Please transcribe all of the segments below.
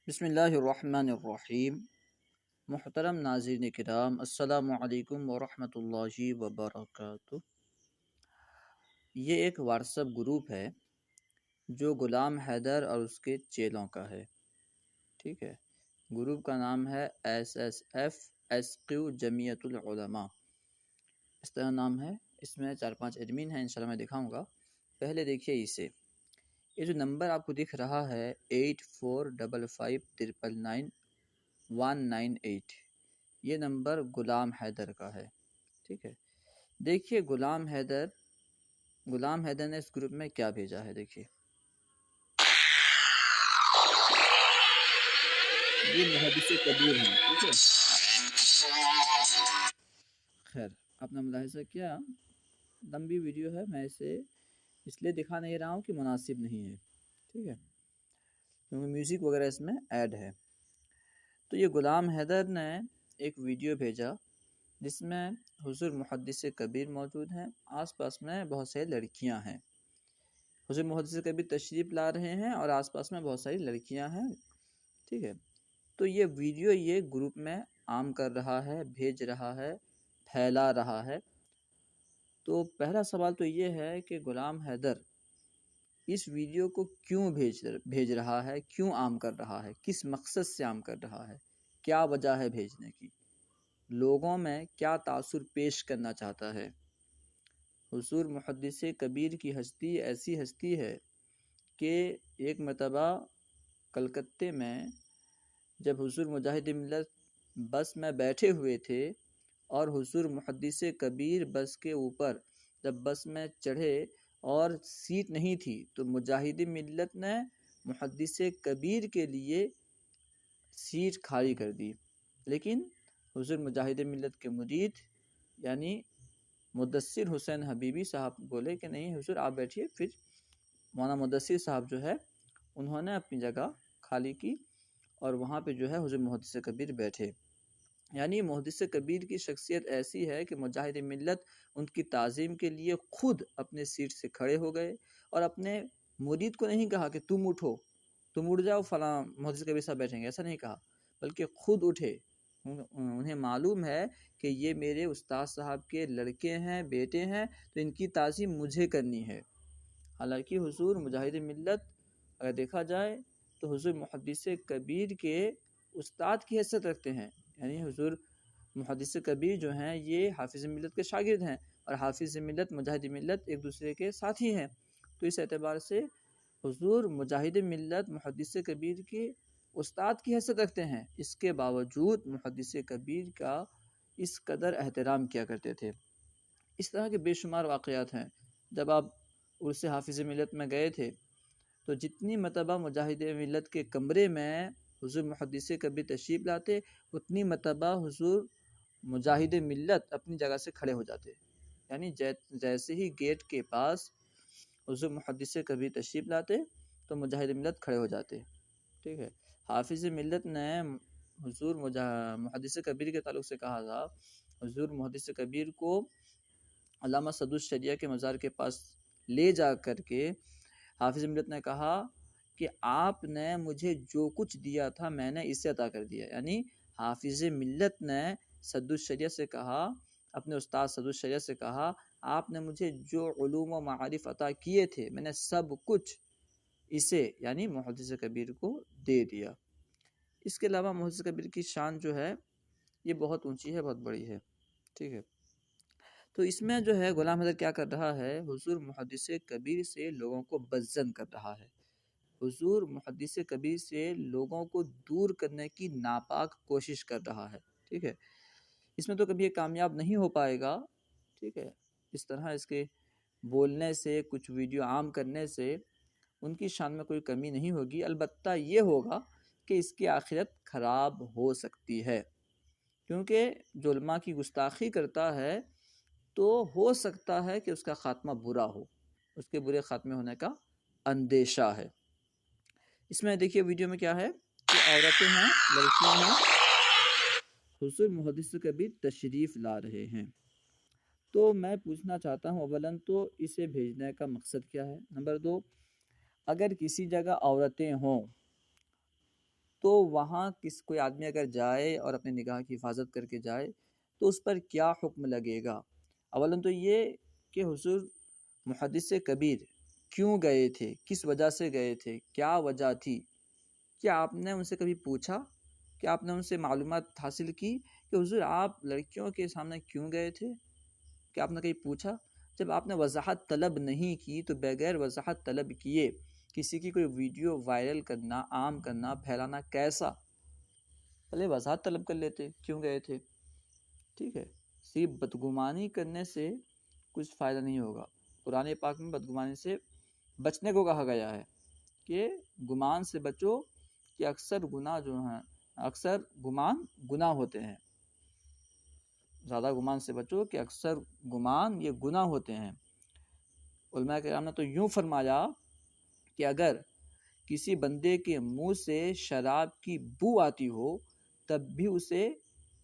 بسم اللہ الرحمن الرحیم۔ محترم ناظرین کرام، السلام علیکم ورحمۃ اللہ وبرکاتہ۔ یہ ایک واٹس ایپ گروپ ہے جو غلام حیدر اور اس کے چیلوں کا ہے، ٹھیک ہے۔ گروپ کا نام ہے SSF جمعیت العلماء، اس طرح نام ہے۔ اس میں 4-5 ایڈمن ہیں، انشاءاللہ میں دکھاؤں گا۔ پہلے دیکھیے اسے، یہ جو نمبر آپ کو دکھ رہا ہے 8455999198، یہ نمبر غلام حیدر کا ہے، ٹھیک ہے۔ دیکھیے غلام حیدر نے اس گروپ میں کیا بھیجا ہے، دیکھیے یہ محدث کبیر ہیں، ٹھیک ہے۔ خیر، آپ نے ملاحظہ کیا لمبی ویڈیو ہے، میں اسے اس لیے دکھا نہیں رہا ہوں کہ مناسب نہیں ہے، ٹھیک ہے، کیونکہ میوزک وغیرہ اس میں ایڈ ہے۔ تو یہ غلام حیدر نے ایک ویڈیو بھیجا جس میں حضور محدث کبیر موجود ہیں، آس پاس میں بہت ساری لڑکیاں ہیں۔ حضور محدث کبیر تشریف لا رہے ہیں اور آس پاس میں بہت ساری لڑکیاں ہیں، ٹھیک ہے۔ تو یہ ویڈیو یہ گروپ میں عام کر رہا ہے، بھیج رہا ہے، پھیلا رہا ہے۔ تو پہلا سوال تو یہ ہے کہ غلام حیدر اس ویڈیو کو کیوں بھیج رہا ہے، کیوں عام کر رہا ہے، کس مقصد سے عام کر رہا ہے، کیا وجہ ہے بھیجنے کی، لوگوں میں کیا تاثر پیش کرنا چاہتا ہے۔ حضور محدث کبیر کی ہستی ایسی ہستی ہے کہ ایک مرتبہ کلکتے میں جب حضور مجاہد ملت بس میں بیٹھے ہوئے تھے اور حضور محدث کبیر بس کے اوپر جب بس میں چڑھے اور سیٹ نہیں تھی تو مجاہد ملت نے محدث کبیر کے لیے سیٹ خالی کر دی، لیکن حضور مجاہد ملت کے مرید یعنی مدثر حسین حبیبی صاحب بولے کہ نہیں حضور آپ بیٹھیے، پھر مولانا مدثر صاحب جو ہے انہوں نے اپنی جگہ خالی کی اور وہاں پہ جو ہے حضور محدث کبیر بیٹھے۔ یعنی محدث کبیر کی شخصیت ایسی ہے کہ مجاہد ملت ان کی تعظیم کے لیے خود اپنے سیٹ سے کھڑے ہو گئے اور اپنے مرید کو نہیں کہا کہ تم اٹھو، تم اٹھ جاؤ، فلاں محدث کبیر صاحب بیٹھیں گے، ایسا نہیں کہا، بلکہ خود اٹھے۔ انہیں معلوم ہے کہ یہ میرے استاد صاحب کے لڑکے ہیں، بیٹے ہیں، تو ان کی تعظیم مجھے کرنی ہے۔ حالانکہ حضور مجاہد ملت اگر دیکھا جائے تو حضور محدث کبیر کے استاد کی حیثیت رکھتے ہیں، یعنی حضور محدث کبیر جو ہیں یہ حافظ ملت کے شاگرد ہیں اور حافظ ملت مجاہد ملت ایک دوسرے کے ساتھی ہیں۔ تو اس اعتبار سے حضور مجاہد ملت محدث کبیر کے استاد کی حیثیت رکھتے ہیں، اس کے باوجود محدث کبیر کا اس قدر احترام کیا کرتے تھے۔ اس طرح کے بے شمار واقعات ہیں۔ جب آپ عرس حافظ ملت میں گئے تھے تو جتنی مرتبہ مجاہد ملت کے کمرے میں حضور محدث کبیر تشریف لاتے اتنی مرتبہ حضور مجاہد ملت اپنی جگہ سے کھڑے ہو جاتے، یعنی جیسے ہی گیٹ کے پاس حضور محدث کبیر تشریف لاتے تو مجاہد ملت کھڑے ہو جاتے، ٹھیک ہے۔ حافظ ملت نے حضور محدث کبیر کے تعلق سے کہا تھا، حضور محدث کبیر کو علامہ صدر الشریعہ کے مزار کے پاس لے جا کر کے حافظ ملت نے کہا کہ آپ نے مجھے جو کچھ دیا تھا میں نے اسے عطا کر دیا، یعنی حافظ ملت نے صدر الشریعہ سے کہا، اپنے استاد صدر الشریعہ سے کہا آپ نے مجھے جو علوم و معارف عطا کیے تھے میں نے سب کچھ اسے یعنی محدث کبیر کو دے دیا۔ اس کے علاوہ محدث کبیر کی شان جو ہے یہ بہت اونچی ہے، بہت بڑی ہے، ٹھیک ہے۔ تو اس میں جو ہے غلام حیدر کیا کر رہا ہے، حضور محدث کبیر سے لوگوں کو بدظن کر رہا ہے، حضور محدث کبیر سے لوگوں کو دور کرنے کی ناپاک کوشش کر رہا ہے، ٹھیک ہے۔ اس میں تو کبھی یہ کامیاب نہیں ہو پائے گا، ٹھیک ہے۔ اس طرح اس کے بولنے سے، کچھ ویڈیو عام کرنے سے ان کی شان میں کوئی کمی نہیں ہوگی، البتہ یہ ہوگا کہ اس کی آخرت خراب ہو سکتی ہے، کیونکہ جو علماء کی گستاخی کرتا ہے تو ہو سکتا ہے کہ اس کا خاتمہ برا ہو، اس کے برے خاتمے ہونے کا اندیشہ ہے۔ اس میں دیکھیے ویڈیو میں کیا ہے کہ عورتیں ہیں، لڑکیاں ہیں، حضور محدث کبیر تشریف لا رہے ہیں۔ تو میں پوچھنا چاہتا ہوں اولاً تو اسے بھیجنے کا مقصد کیا ہے، نمبر 2 اگر کسی جگہ عورتیں ہوں تو وہاں کوئی آدمی اگر جائے اور اپنے نگاہ کی حفاظت کر کے جائے تو اس پر کیا حکم لگے گا؟ اولاً تو یہ کہ حضور محدث کبیر کیوں گئے تھے، کس وجہ سے گئے تھے، کیا وجہ تھی؟ کیا آپ نے ان سے کبھی پوچھا؟ کیا آپ نے ان سے معلومات حاصل کی کہ حضور آپ لڑکیوں کے سامنے کیوں گئے تھے؟ کیا آپ نے کہیں پوچھا؟ جب آپ نے وضاحت طلب نہیں کی تو بغیر وضاحت طلب کیے کسی کی کوئی ویڈیو وائرل کرنا، عام کرنا، پھیلانا کیسا؟ پہلے وضاحت طلب کر لیتے کیوں گئے تھے. ٹھیک ہے، صرف بدگمانی کرنے سے کچھ فائدہ نہیں ہوگا. قرآن پاک میں بدگمانی سے بچنے کو کہا گیا ہے کہ گمان سے بچو کہ اکثر گناہ جو ہیں، اکثر گمان گناہ ہوتے ہیں. زیادہ گمان سے بچو کہ اکثر گمان یہ گناہ ہوتے ہیں. علماء کرام نے تو یوں فرمایا کہ اگر کسی بندے کے منہ سے شراب کی بو آتی ہو تب بھی اسے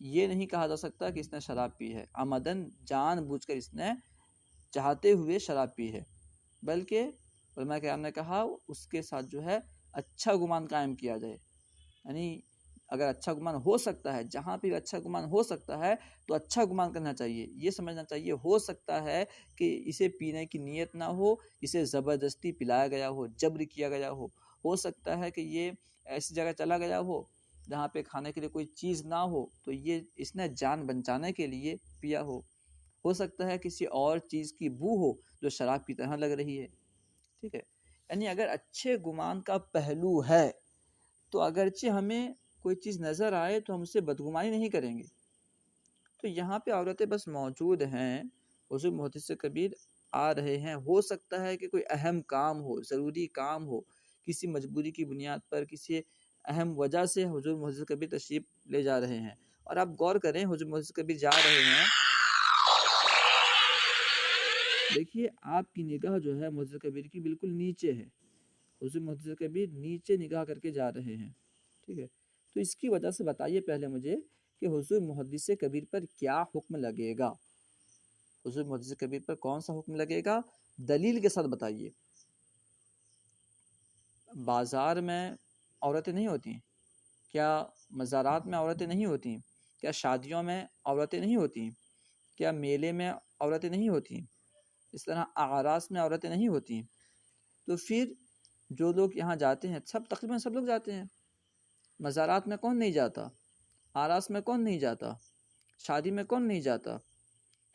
یہ نہیں کہا جا سکتا کہ اس نے شراب پی ہے، عمدن جان بوجھ کر اس نے چاہتے ہوئے شراب پی ہے، بلکہ علماء کرام نے کہا اس کے ساتھ جو ہے اچھا گمان قائم کیا جائے. یعنی اگر اچھا گمان ہو سکتا ہے، جہاں پہ اچھا گمان ہو سکتا ہے تو اچھا گمان کرنا چاہیے. یہ سمجھنا چاہیے ہو سکتا ہے کہ اسے پینے کی نیت نہ ہو، اسے زبردستی پلایا گیا ہو، جبر کیا گیا ہو سکتا ہے کہ یہ ایسی جگہ چلا گیا ہو جہاں پہ کھانے کے لیے کوئی چیز نہ ہو تو یہ اس نے جان بچانے کے لیے پیا ہو سکتا ہے کسی اور چیز کی بو ہو جو شراب کی طرح لگ رہی ہے. ٹھیک ہے، یعنی اگر اچھے گمان کا پہلو ہے تو اگرچہ ہمیں کوئی چیز نظر آئے تو ہم اسے بدگمانی نہیں کریں گے. تو یہاں پہ عورتیں بس موجود ہیں، حضور محدث کبیر آ رہے ہیں، ہو سکتا ہے کہ کوئی اہم کام ہو، ضروری کام ہو، کسی مجبوری کی بنیاد پر، کسی اہم وجہ سے حضور محدث کبیر تشریف لے جا رہے ہیں. اور آپ غور کریں حضور محدث کبیر جا رہے ہیں، دیکھیے آپ کی نگاہ جو ہے محدث کبیر کی بالکل نیچے ہے. حضور محدث کبیر نیچے نگاہ کر کے جا رہے ہیں. ٹھیک ہے، تو اس کی وجہ سے بتائیے پہلے مجھے کہ حضور محدث کبیر پر کیا حکم لگے گا؟ حضور محدث کبیر پر کون سا حکم لگے گا؟ دلیل کے ساتھ بتائیے. بازار میں عورتیں نہیں ہوتی؟ کیا مزارات میں عورتیں نہیں ہوتی؟ کیا شادیوں میں عورتیں نہیں ہوتی؟ کیا میلے میں عورتیں نہیں ہوتی؟ اس طرح اعراس میں عورتیں نہیں ہوتی؟ تو پھر جو لوگ یہاں جاتے ہیں تقریباً سب لوگ جاتے ہیں. مزارات میں کون نہیں جاتا؟ آراس میں کون نہیں جاتا؟ شادی میں کون نہیں جاتا؟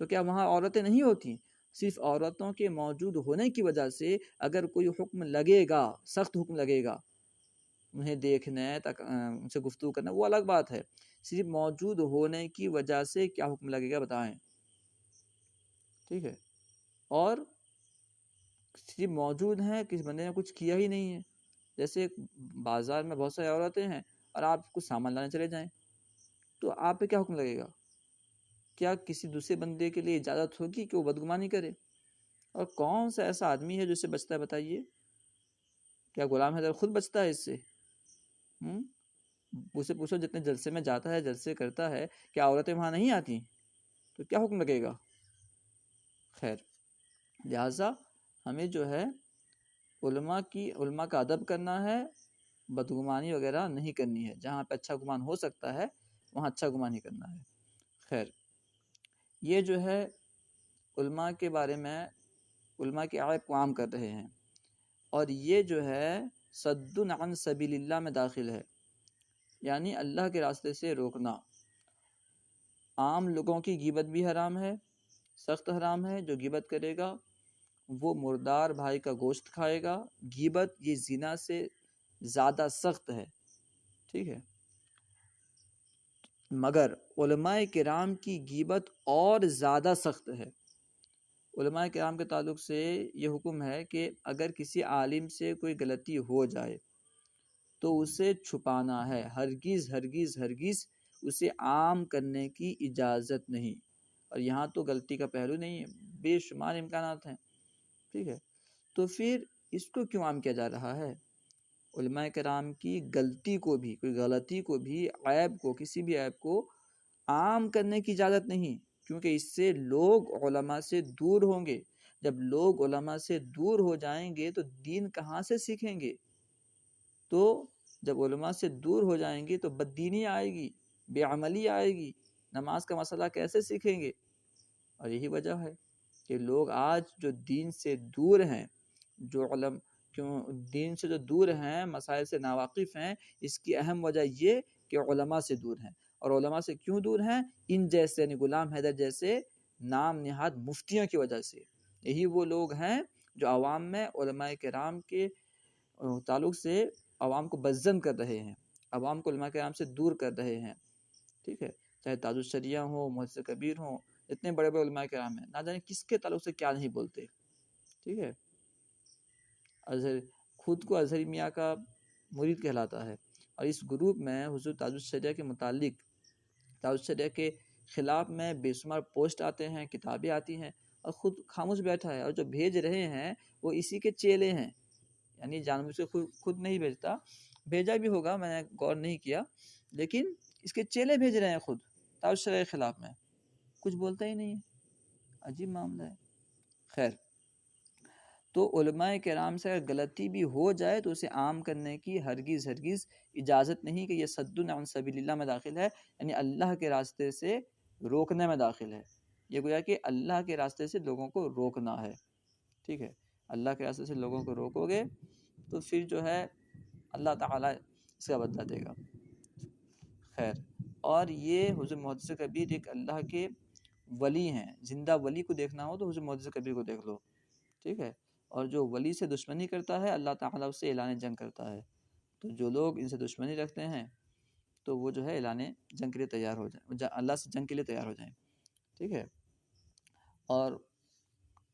تو کیا وہاں عورتیں نہیں ہوتی؟ صرف عورتوں کے موجود ہونے کی وجہ سے اگر کوئی حکم لگے گا، سخت حکم لگے گا، انہیں دیکھنا تک ان سے گفتگو کرنا وہ الگ بات ہے. صرف موجود ہونے کی وجہ سے کیا حکم لگے گا بتائیں؟ ٹھیک ہے، اور صرف موجود ہیں، کسی بندے نے کچھ کیا ہی نہیں ہے. جیسے بازار میں بہت ساری عورتیں ہیں اور آپ کچھ سامان لانے چلے جائیں تو آپ پہ کیا حکم لگے گا؟ کیا کسی دوسرے بندے کے لیے اجازت ہوگی کہ وہ بدگمانی کرے؟ اور کون سا ایسا آدمی ہے جو اس سے بچتا ہے بتائیے؟ کیا غلام حیدر خود بچتا ہے اس سے؟ اسے پوچھو جتنے جلسے میں جاتا ہے، جلسے کرتا ہے، کیا عورتیں وہاں نہیں آتی؟ تو کیا حکم لگے گا؟ خیر، لہٰذا ہمیں جو ہے علماء کا ادب کرنا ہے، بدگمانی وغیرہ نہیں کرنی ہے. جہاں پہ اچھا گمان ہو سکتا ہے وہاں اچھا گمان ہی کرنا ہے. خیر، یہ جو ہے علماء کے بارے میں علماء کے عیب کو عام کر رہے ہیں، اور یہ جو ہے صد عن سبیل اللہ میں داخل ہے، یعنی اللہ کے راستے سے روکنا. عام لوگوں کی غیبت بھی حرام ہے، سخت حرام ہے. جو غیبت کرے گا وہ مردار بھائی کا گوشت کھائے گا. غیبت یہ زنا سے زیادہ سخت ہے. ٹھیک ہے، مگر علماء کرام کی غیبت اور زیادہ سخت ہے. علماء کرام کے تعلق سے یہ حکم ہے کہ اگر کسی عالم سے کوئی غلطی ہو جائے تو اسے چھپانا ہے، ہرگز ہرگز ہرگز اسے عام کرنے کی اجازت نہیں. اور یہاں تو غلطی کا پہلو نہیں ہے، بے شمار امکانات ہیں. ٹھیک ہے، تو پھر اس کو کیوں عام کیا جا رہا ہے؟ علماء کرام کی غلطی کو بھی، کوئی غلطی کو بھی، عیب کو، کسی بھی عیب کو عام کرنے کی اجازت نہیں، کیونکہ اس سے لوگ علماء سے دور ہوں گے. جب لوگ علماء سے دور ہو جائیں گے تو دین کہاں سے سیکھیں گے؟ تو جب علماء سے دور ہو جائیں گے تو بددینی آئے گی، بے عملی آئے گی، نماز کا مسئلہ کیسے سیکھیں گے؟ اور یہی وجہ ہے کہ لوگ آج جو دین سے دور ہیں، جو دین سے جو دور ہیں، مسائل سے ناواقف ہیں، اس کی اہم وجہ یہ کہ علماء سے دور ہیں۔ اور علماء سے کیوں دور ہیں؟ ان جیسے یعنی غلام حیدر جیسے نام نہاد مفتیوں کی وجہ سے۔ یہی وہ لوگ ہیں جو عوام میں علماء کرام کے تعلق سے عوام کو بدظن کر رہے ہیں، عوام کو علماء کرام سے دور کر رہے ہیں، ٹھیک ہے؟ چاہے تاج الشریعہ ہوں، محدث کبیر ہوں، اتنے بڑے بڑے علماء کرام ہیں، نہ جانے کس کے تعلق سے کیا نہیں بولتے، ٹھیک ہے؟ ازہر خود کو ازہری میاں کا مرید کہلاتا ہے، اور اس گروپ میں حضور تاج الشریعہ کے متعلق، تاج الشریعہ کے خلاف میں بے شمار پوسٹ آتے ہیں، کتابیں آتی ہیں، اور خود خاموش بیٹھا ہے، اور جو بھیج رہے ہیں وہ اسی کے چیلے ہیں، یعنی جان بوجھ سے خود نہیں بھیجتا، بھیجا بھی ہوگا، میں نے غور نہیں کیا، لیکن اس کے چیلے بھیج رہے ہیں خود تاج الشریعہ کے خلاف میں، کچھ بولتا ہی نہیں ہے، عجیب معاملہ ہے۔ خیر، تو علماء کرام سے اگر غلطی بھی ہو جائے تو اسے عام کرنے کی ہرگز اجازت نہیں کہ یہ صد عن سبیل اللہ میں داخل ہے، یعنی اللہ کے راستے سے روکنے میں داخل ہے، یہ گویا کہ اللہ کے راستے سے لوگوں کو روکنا ہے، ٹھیک ہے؟ اللہ کے راستے سے لوگوں کو روکو گے تو پھر جو ہے اللہ تعالیٰ اس کا بدلہ دے گا۔ خیر، اور یہ حضور محدث کبیر ایک اللہ کے ولی ہیں، زندہ ولی کو دیکھنا ہو تو حضور محدث کبیر کو دیکھ لو، ٹھیک ہے؟ اور جو ولی سے دشمنی کرتا ہے اللہ تعالیٰ اس سے اعلان جنگ کرتا ہے، تو جو لوگ ان سے دشمنی رکھتے ہیں تو وہ جو ہے اعلان جنگ کے لیے تیار ہو جائیں، اللہ سے جنگ کے لیے تیار ہو جائیں، ٹھیک ہے؟ اور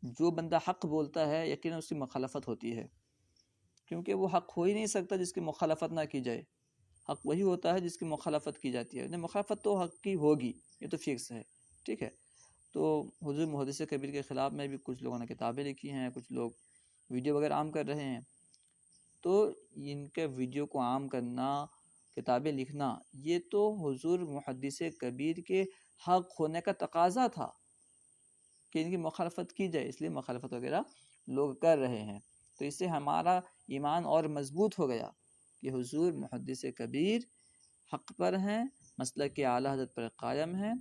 جو بندہ حق بولتا ہے یقیناً اس کی مخالفت ہوتی ہے، کیونکہ وہ حق ہو ہی نہیں سکتا جس کی مخالفت نہ کی جائے، حق وہی ہوتا ہے جس کی مخالفت کی جاتی ہے، مخالفت تو حق کی ہوگی، یہ تو فکس ہے، ٹھیک ہے؟ تو حضور محدث کبیر کے خلاف میں بھی کچھ لوگوں نے کتابیں لکھی ہیں، کچھ لوگ ویڈیو وغیرہ عام کر رہے ہیں، تو ان کے ویڈیو کو عام کرنا، کتابیں لکھنا، یہ تو حضور محدث کبیر کے حق ہونے کا تقاضا تھا کہ ان کی مخالفت کی جائے، اس لیے مخالفت وغیرہ لوگ کر رہے ہیں، تو اس سے ہمارا ایمان اور مضبوط ہو گیا کہ حضور محدث کبیر حق پر ہیں، مسلک اعلیٰ حضرت پر قائم ہیں،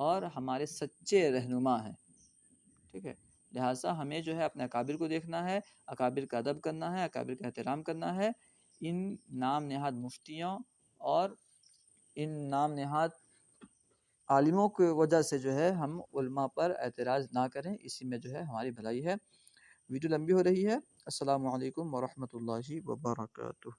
اور ہمارے سچے رہنما ہیں، ٹھیک ہے؟ لہٰذا ہمیں جو ہے اپنے اکابر کو دیکھنا ہے، اکابر کا ادب کرنا ہے، اکابر کا احترام کرنا ہے، ان نام نہاد مفتیوں اور ان نام نہاد عالموں کی وجہ سے جو ہے ہم علماء پر اعتراض نہ کریں، اسی میں جو ہے ہماری بھلائی ہے۔ ویڈیو لمبی ہو رہی ہے، السلام علیکم ورحمۃ اللہ وبرکاتہ۔